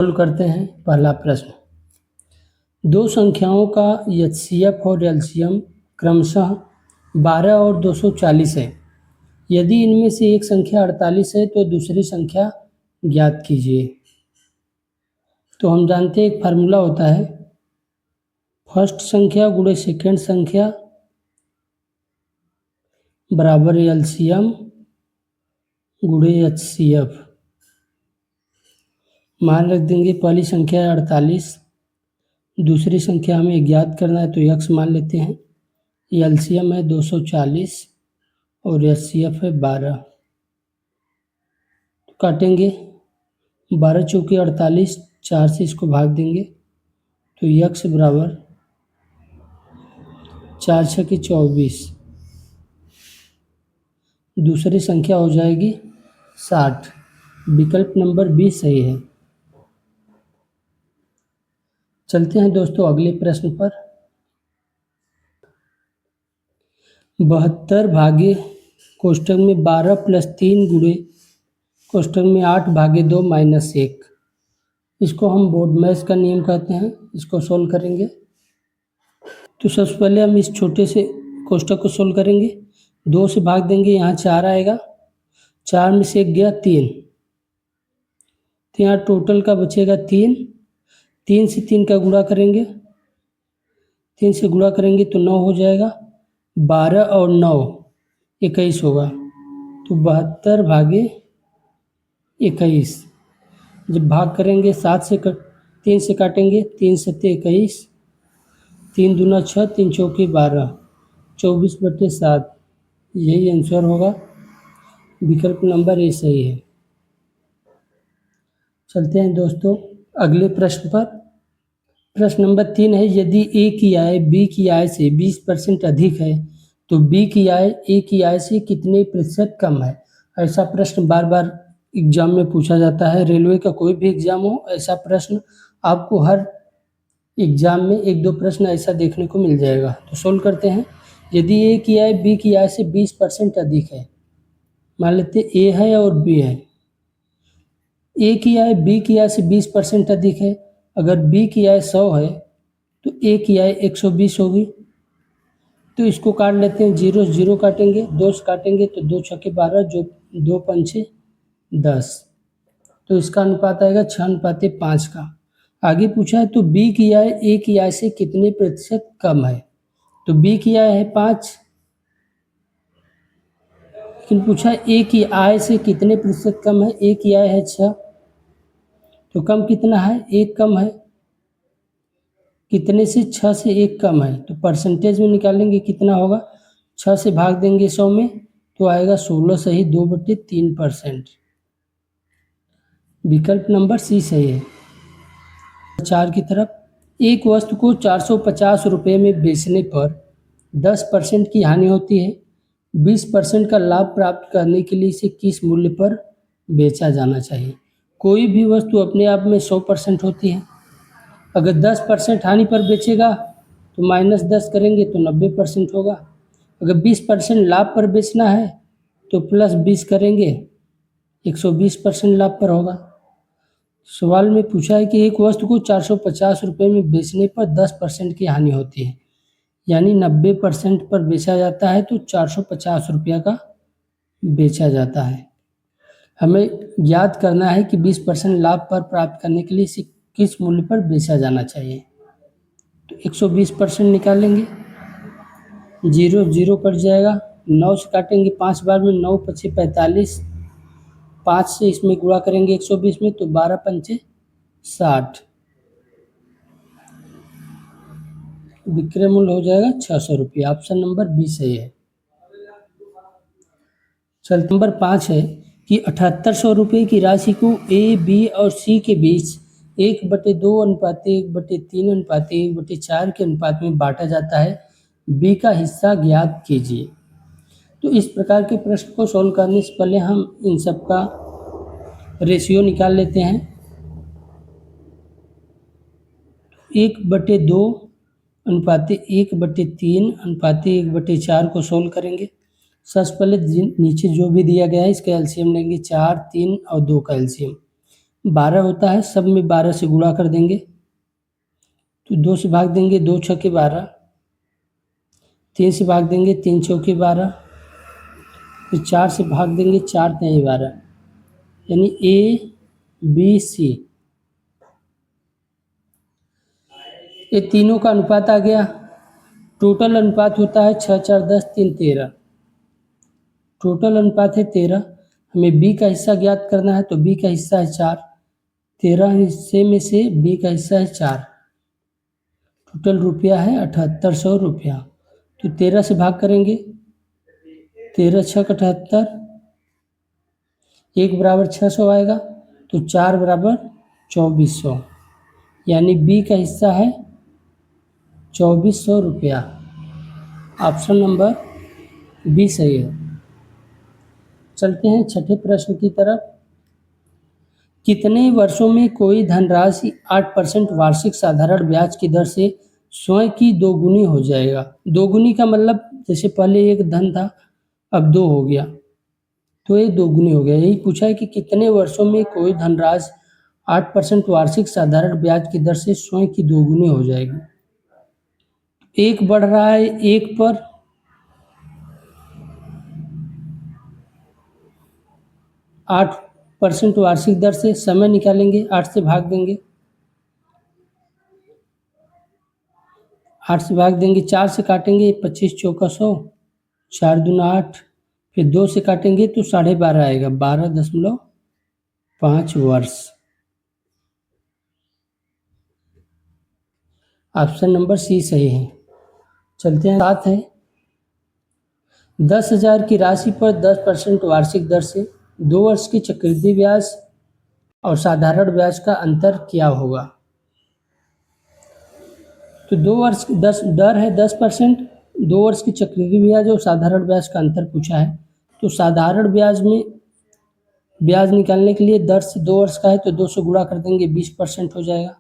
Solve करते हैं। पहला प्रश्न, दो संख्याओं का एचसीएफ और एलसीएम क्रमशः 12 और 240 है। यदि इनमें से एक संख्या 48 है तो दूसरी संख्या ज्ञात कीजिए। तो हम जानते हैं एक फार्मूला होता है, फर्स्ट संख्या गुणे सेकेंड संख्या बराबर एलसीएम गुणे एचसीएफ। मान रख देंगे पहली संख्या है 48, दूसरी संख्या हमें ज्ञात करना है तो x मान लेते हैं। एलसीएम है 240 और एचसीएफ है 12। तो काटेंगे, 12 चौके 48, 4 से इसको भाग देंगे तो x बराबर 4 छके 24। दूसरी संख्या हो जाएगी 60। विकल्प नंबर बी सही है। चलते हैं दोस्तों अगले प्रश्न पर। 72 भागे कोष्टक में 12 प्लस 3 गुणे कोष्टक में 8 भागे 2 माइनस 1। इसको हम बोर्ड मैथ का नियम कहते हैं। इसको सोल्व करेंगे तो सबसे पहले हम इस छोटे से कोष्टक को सोल्व करेंगे। 2 से भाग देंगे, यहाँ 4 आएगा, 4 में से 1 गया 3, तो यहाँ टोटल का बचेगा 3। 3 से 3 का गुणा करेंगे, 3 से गुणा करेंगे तो 9 हो जाएगा। 12 और 9 21 होगा, तो 72 भागे 21। जब भाग करेंगे 3 से काटेंगे, 3 सत्ते 21, 3 दूना 6, 3 चौके 12, 24/7। यही आंसर होगा। विकल्प नंबर ए सही है। चलते हैं दोस्तों अगले प्रश्न पर। प्रश्न नंबर 3 है, यदि ए की आय बी की आय से 20% अधिक है तो बी की आय ए की आय से कितने प्रतिशत कम है। ऐसा प्रश्न बार बार एग्जाम में पूछा जाता है। रेलवे का कोई भी एग्जाम हो, ऐसा प्रश्न आपको हर एग्जाम में 1-2 प्रश्न ऐसा देखने को मिल जाएगा। तो सोल्व करते हैं। यदि ए की आय बी की आय से 20% अधिक है, मान लेते ए है और बी है। ए की आय बी की आय से 20% अधिक है। अगर बी की आय 100 है तो ए की आय 120 होगी। तो इसको काट लेते हैं, 0 से 0 काटेंगे, 2 से काटेंगे तो 2 छक्के 12, जो 2 पंचे 10, तो इसका अनुपात आएगा 6:5 का। आगे पूछा है तो बी की आय ए की आय से कितने प्रतिशत कम है। तो बी की आय है 5, लेकिन पूछा है ए की आय से कितने प्रतिशत कम है। ए की आय है 6, तो कम कितना है, 1 कम है। कितने से, 6 से 1 कम है, तो परसेंटेज में निकालेंगे कितना होगा। 6 से भाग देंगे 100 में तो आएगा 16 सही 2/3%। विकल्प नंबर सी सही है। 4 की तरफ, एक वस्तु को 450 रुपये में बेचने पर 10% की हानि होती है। 20% का लाभ प्राप्त करने के लिए इसे किस मूल्य पर बेचा जाना चाहिए। कोई भी वस्तु अपने आप में 100% होती है। अगर 10% हानि पर बेचेगा तो -10 करेंगे तो 90% होगा। अगर 20% लाभ पर बेचना है तो +20 करेंगे, 120% लाभ पर होगा। सवाल में पूछा है कि एक वस्तु को 450 रुपये में बेचने पर 10% की हानि होती है, यानी 90% पर बेचा जाता है तो 450 रुपया का बेचा जाता है। हमें याद करना है कि 20% लाभ पर प्राप्त करने के लिए इसे किस मूल्य पर बेचा जाना चाहिए। तो 120% निकालेंगे, 0 कट जाएगा, 9 से काटेंगे 5 बार में, 9 पचे 45, 5 से इसमें गुणा करेंगे 120 में तो 12 पंचे 60। विक्रय मूल्य हो जाएगा 600 रुपये। ऑप्शन नंबर बी सही है। चल नंबर 5 है कि 7800 रुपये की राशि को ए, बी और सी के बीच 1/2 अनुपात 1/3 अनुपात 1/4 के अनुपात में बांटा जाता है। बी का हिस्सा ज्ञात कीजिए। तो इस प्रकार के प्रश्न को सॉल्व करने से पहले हम इन सब का रेशियो निकाल लेते हैं। 1/2 अनुपात 1/3 अनुपात 1/4 को सोल्व करेंगे। सबसे पहले नीचे जो भी दिया गया है इसका एलसीएम लेंगे, 4, 3 और 2 का एलसीएम। 12 होता है, सब में 12 से गुणा कर देंगे तो 2 से भाग देंगे, 2 छक्के 12, 3 से भाग देंगे, 3 चौके 12, फिर 4 से भाग देंगे, 4 तिहाई 12, यानी ए बी सी ये तीनों का अनुपात आ गया। टोटल अनुपात होता है 6 4 10 3 13। टोटल अनुपात है 13। हमें बी का हिस्सा ज्ञात करना है तो बी का हिस्सा है 4। 13 हिस्से में से बी का हिस्सा है 4। टोटल रुपया है 7800 रुपया। तो 13 से भाग करेंगे, 13 छक 78, 1 बराबर 600 आएगा तो 4 बराबर 2400, यानी बी का हिस्सा है 2400 रुपया। ऑप्शन नंबर बी सही है। चलते हैं छठे प्रश्न की तरफ। कितने वर्षों में कोई धनराशि 8% वार्षिक साधारण ब्याज की दर से स्वयं की दोगुनी हो जाएगा? दोगुनी का मतलब जैसे पहले एक धन था, अब 2 हो गया, तो ये दोगुनी हो गया। यही पूछा है कि कितने वर्षों में कोई धनराशि 8% वार्षिक साधारण ब्याज की दर से स्वयं की दोगुनी हो जाएगी। 1 बढ़ रहा है 1 पर, 8% वार्षिक दर से समय निकालेंगे, 8 से भाग देंगे, 8 से भाग देंगे, 4 से काटेंगे, 25 चौका 100, 4 दूना 8, फिर 2 से काटेंगे तो 12.5 आएगा, 12.5 वर्ष। ऑप्शन नंबर सी सही है। चलते हैं 7 है। 10,000 की राशि पर 10% वार्षिक दर से 2 वर्ष की चक्रवृद्धि ब्याज और साधारण ब्याज का अंतर क्या होगा? तो 2 वर्ष दर है 10%, 2 वर्ष की चक्रवृद्धि ब्याज और साधारण ब्याज का अंतर पूछा है। तो साधारण ब्याज में ब्याज निकालने के लिए दर से 2 वर्ष का है तो 2 से गुणा कर देंगे, 20% हो जाएगा।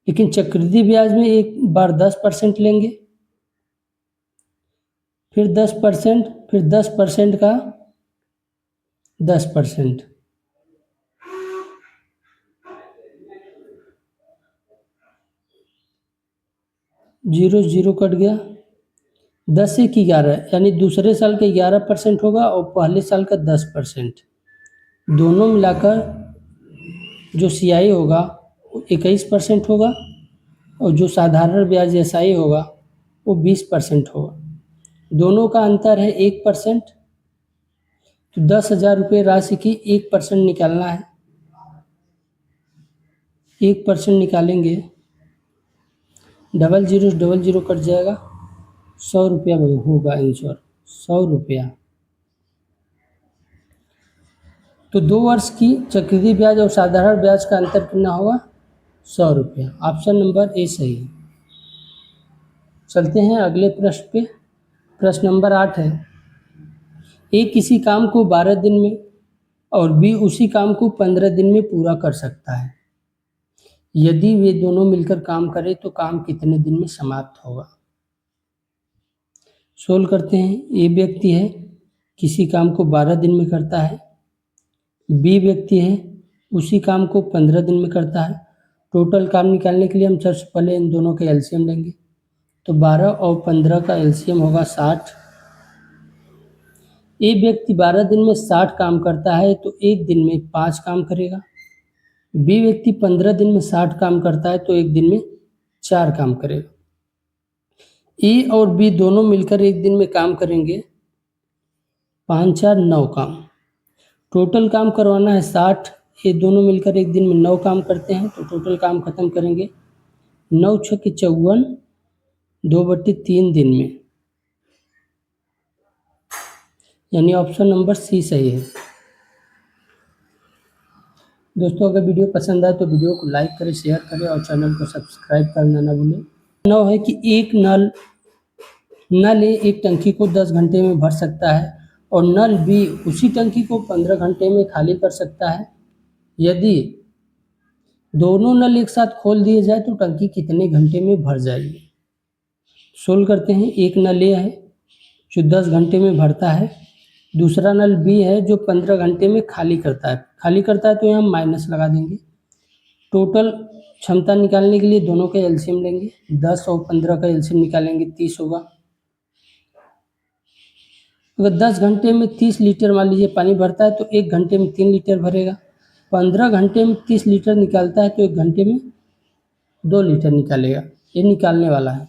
लेकिन चक्रवृद्धि ब्याज में एक बार 10% लेंगे, फिर 10%, फिर 10% का 10%, 0 0 कट गया, 10 से 11, यानी दूसरे साल का 11% होगा और पहले साल का 10%। दोनों मिलाकर जो CI होगा वो 21% होगा और जो साधारण ब्याज SI होगा वो 20% होगा। दोनों का अंतर है 1%। तो 10,000 रुपये राशि की 1% निकालना है, 1% निकालेंगे, डबल जीरो कट जाएगा, 100 रुपया होगा आंसर, 100 रुपया। तो 2 वर्ष की चक्रवृद्धि ब्याज और साधारण ब्याज का अंतर कितना होगा? 100 रुपया। ऑप्शन नंबर ए सही है। चलते हैं अगले प्रश्न पे। प्रश्न नंबर 8 है। ए किसी काम को 12 दिन में और बी उसी काम को 15 दिन में पूरा कर सकता है। यदि वे दोनों मिलकर काम करें तो काम कितने दिन में समाप्त होगा? सोल्व करते हैं। ए व्यक्ति है, किसी काम को 12 दिन में करता है। बी व्यक्ति है, उसी काम को 15 दिन में करता है। टोटल काम निकालने के लिए हम सबसे पहले इन दोनों के एलसीएम लेंगे। तो 12 और 15 का एलसीएम होगा 60। ए व्यक्ति 12 दिन में 60 काम करता है तो एक दिन में 5 काम करेगा। बी व्यक्ति 15 दिन में 60 काम करता है तो एक दिन में 4 काम करेगा। ए और बी दोनों मिलकर एक दिन में काम करेंगे 5 4 9 काम। टोटल काम करवाना है 60। ये दोनों मिलकर एक दिन में 9 काम करते हैं तो टोटल काम खत्म करेंगे 9 छक्के 54, 2/3 दिन में, यानी ऑप्शन नंबर सी सही है। दोस्तों अगर वीडियो पसंद आए तो वीडियो को लाइक करें, शेयर करें और चैनल को सब्सक्राइब करना ना भूलें। 9 है कि एक नल ए एक टंकी को 10 घंटे में भर सकता है और नल बी उसी टंकी को 15 घंटे में खाली कर सकता है। यदि दोनों नल एक साथ खोल दिए जाए तो टंकी कितने घंटे में भर जाएगी? सोल्व करते हैं। एक नल ए है जो 10 घंटे में भरता है, दूसरा नल बी है जो 15 घंटे में खाली करता है। खाली करता है तो यहाँ माइनस लगा देंगे। टोटल क्षमता निकालने के लिए दोनों का एलसीएम लेंगे। 10 और 15 का एलसीएम निकालेंगे, 30 होगा। अगर 10 घंटे में 30 लीटर मान लीजिए पानी भरता है तो 1 घंटे में 3 लीटर भरेगा। 15 घंटे में 30 लीटर निकालता है तो 1 घंटे में 2 लीटर निकालेगा। ये निकालने वाला है।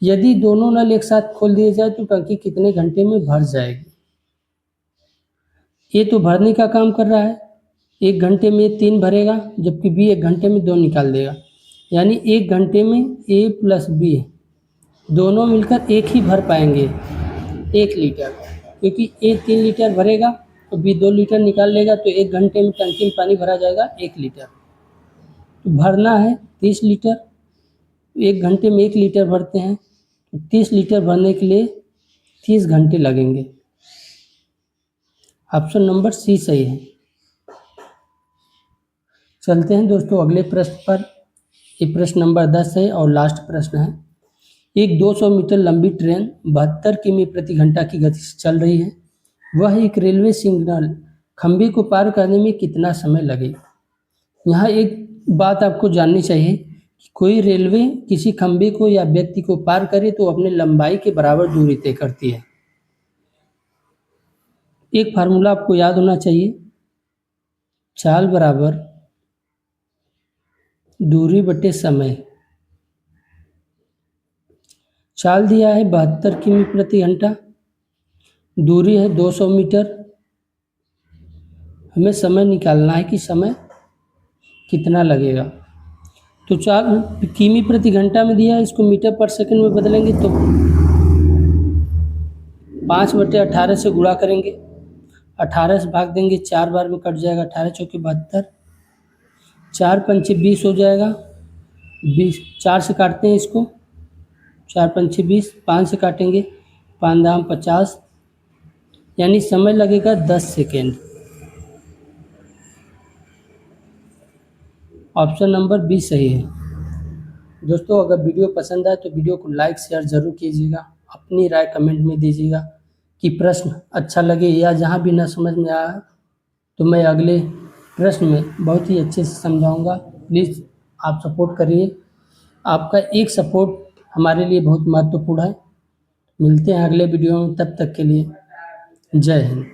यदि दोनों नल एक साथ खोल दिए जाए तो टंकी कितने घंटे में भर जाएगी? ए तो भरने का काम कर रहा है, 1 घंटे में 3 भरेगा, जबकि बी 1 घंटे में 2 निकाल देगा। यानी 1 घंटे में ए प्लस बी दोनों मिलकर एक ही भर पाएंगे, 1 लीटर, क्योंकि ए 3 लीटर भरेगा तो बी 2 लीटर निकाल लेगा, तो 1 घंटे में टंकी में पानी भरा जाएगा 1 लीटर। तो भरना है 30 लीटर, 1 घंटे में 1 लीटर भरते हैं, तो 30 लीटर भरने के लिए 30 घंटे लगेंगे। ऑप्शन नंबर सी सही है। चलते हैं दोस्तों अगले प्रश्न पर। ये प्रश्न नंबर 10 है और लास्ट प्रश्न है। एक 200 मीटर लंबी ट्रेन 72 किमी प्रति घंटा की गति से चल रही है। वह एक रेलवे सिग्नल खंभे को पार करने में कितना समय लगेगा? यहाँ एक बात आपको जाननी चाहिए कि कोई रेलवे किसी खंभे को या व्यक्ति को पार करे तो अपने लंबाई के बराबर दूरी तय करती है। एक फार्मूला आपको याद होना चाहिए, चाल बराबर दूरी बटे समय। चाल दिया है 72 किमी प्रति घंटा, दूरी है 200 मीटर। हमें समय निकालना है कि समय कितना लगेगा। तो चाल किमी प्रति घंटा में दिया है, इसको मीटर पर सेकंड में बदलेंगे तो 5/18 से गुणा करेंगे, 18 से भाग देंगे, 4 बार में कट जाएगा, 18 चौके 72, 4 पंचे 20 हो जाएगा, 20 4 से काटते हैं इसको, 4 पंचे 20, 5 से काटेंगे, 5 दाम 50, यानी समय लगेगा 10 सेकेंड। ऑप्शन नंबर बी सही है। दोस्तों अगर वीडियो पसंद आए तो वीडियो को लाइक शेयर ज़रूर कीजिएगा, अपनी राय कमेंट में दीजिएगा कि प्रश्न अच्छा लगे या जहाँ भी ना समझ में आया तो मैं अगले प्रश्न में बहुत ही अच्छे से समझाऊंगा। प्लीज़ आप सपोर्ट करिए, आपका एक सपोर्ट हमारे लिए बहुत महत्वपूर्ण है। मिलते हैं अगले वीडियो में, तब तक के लिए जय हिंद।